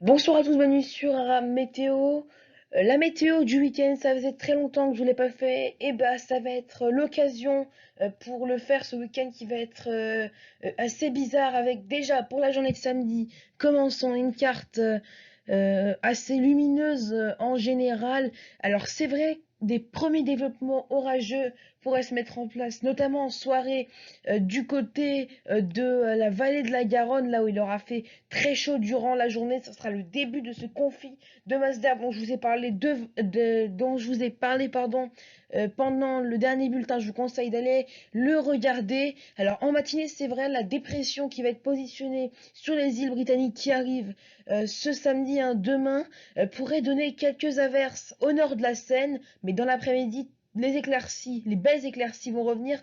Bonsoir à tous, bienvenue sur Aram Météo. La météo du week-end, ça faisait très longtemps que je ne l'ai pas fait. Et bah, ça va être l'occasion pour le faire ce week-end qui va être assez bizarre avec déjà pour la journée de samedi, commençons une carte assez lumineuse en général. Alors c'est vrai, des premiers développements orageux pourraient se mettre en place, notamment en soirée du côté de la vallée de la Garonne, là où il aura fait très chaud durant la journée. Ce sera le début de ce conflit de masse d'air dont je vous ai parlé, dont je vous ai parlé pardon, pendant le dernier bulletin. Je vous conseille d'aller le regarder. Alors en matinée, c'est vrai, la dépression qui va être positionnée sur les îles britanniques qui arrive ce samedi, hein, demain, pourrait donner quelques averses au nord de la Seine, mais dans l'après-midi, les belles éclaircies vont revenir,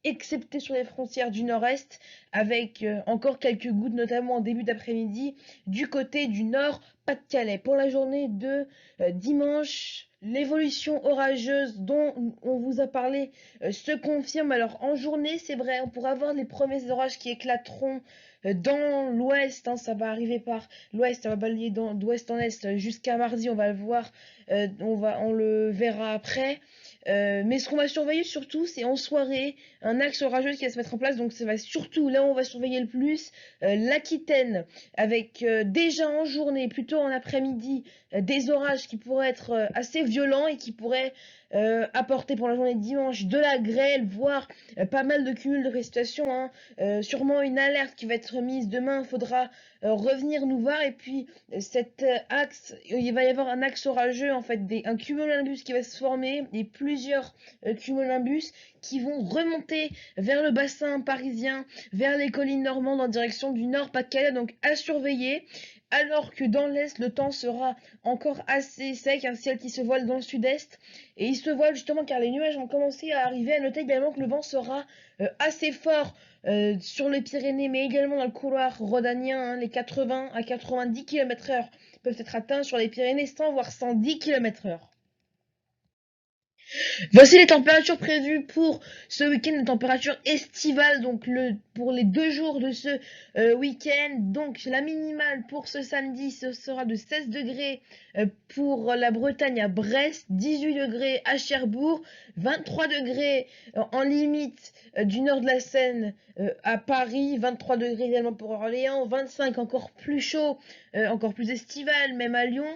excepté sur les frontières du nord-est, avec encore quelques gouttes, notamment en début d'après-midi, du côté du nord Pas-de-Calais. Pour la journée de dimanche, l'évolution orageuse dont on vous a parlé se confirme. Alors en journée, c'est vrai, on pourra avoir les premiers orages qui éclateront dans l'ouest, hein, ça va arriver par l'ouest, ça va balayer d'ouest en est jusqu'à mardi, on va le voir, on le verra après. Mais ce qu'on va surveiller surtout, c'est en soirée, un axe orageux qui va se mettre en place. Donc, ça va surtout là où on va surveiller le plus, l'Aquitaine, avec déjà en journée, plutôt en après-midi, des orages qui pourraient être assez violents et qui pourraient apporter pour la journée de dimanche de la grêle, voire pas mal de cumuls de précipitations, hein. Sûrement une alerte qui va être mise demain. Il faudra revenir nous voir. Et puis, cet axe, il va y avoir un axe orageux, en fait, un cumulonimbus qui va se former et plusieurs cumulonimbus qui vont remonter vers le bassin parisien, vers les collines normandes en direction du nord Pas-de-Calais, donc à surveiller. Alors que dans l'est, le temps sera encore assez sec, un ciel qui se voile dans le sud-est. Et il se voile justement car les nuages ont commencé à arriver. À noter également que le vent sera assez fort sur les Pyrénées, mais également dans le couloir rhodanien, hein, les 80 à 90 km/h peuvent être atteints sur les Pyrénées, 100 voire 110 km/h. Voici les températures prévues pour ce week-end, les températures estivales, donc pour les 2 jours de ce week-end. Donc la minimale pour ce samedi, ce sera de 16 degrés pour la Bretagne à Brest, 18 degrés à Cherbourg, 23 degrés en limite du nord de la Seine à Paris, 23 degrés également pour Orléans, 25 encore plus chaud, encore plus estival, même à Lyon,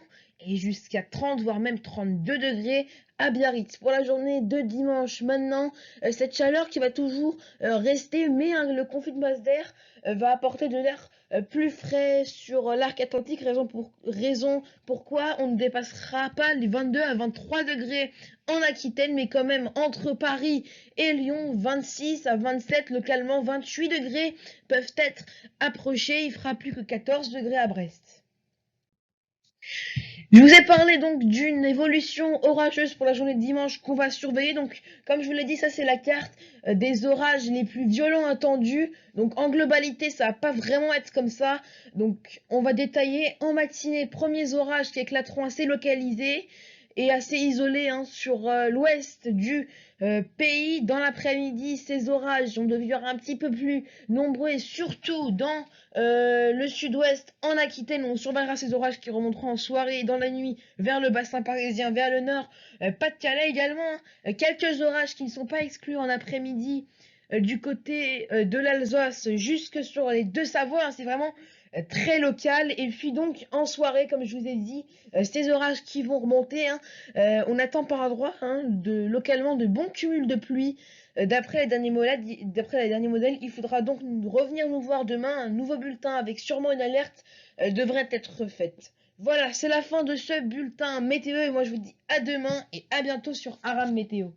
et jusqu'à 30 voire même 32 degrés à Biarritz. Pour la journée de dimanche maintenant, cette chaleur qui va toujours rester, mais hein, le conflit de masse d'air va apporter de l'air plus frais sur l'arc atlantique, raison pourquoi on ne dépassera pas les 22 à 23 degrés en Aquitaine, mais quand même entre Paris et Lyon, 26 à 27, localement 28 degrés peuvent être approchés, il fera plus que 14 degrés à Brest. Je vous ai parlé donc d'une évolution orageuse pour la journée de dimanche qu'on va surveiller. Donc, comme je vous l'ai dit, ça c'est la carte des orages les plus violents attendus. Donc, en globalité, ça va pas vraiment être comme ça. Donc, on va détailler en matinée premiers orages qui éclateront assez localisés et assez isolés, hein, sur l'ouest du pays. Dans l'après-midi, ces orages vont devenir un petit peu plus nombreux et surtout dans le sud-ouest, en Aquitaine, on surveillera ces orages qui remonteront en soirée et dans la nuit vers le bassin parisien, vers le nord. Pas-de-Calais également, hein. Quelques orages qui ne sont pas exclus en après-midi du côté de l'Alsace jusque sur les Deux-Savoies, hein. C'est vraiment très local. Et puis donc en soirée, comme je vous ai dit, ces orages qui vont remonter, hein, on attend par endroit, hein, localement de bons cumuls de pluie. D'après les derniers modèles, il faudra donc revenir nous voir demain. Un nouveau bulletin avec sûrement une alerte devrait être faite. Voilà, c'est la fin de ce bulletin météo et moi je vous dis à demain et à bientôt sur Aram Météo.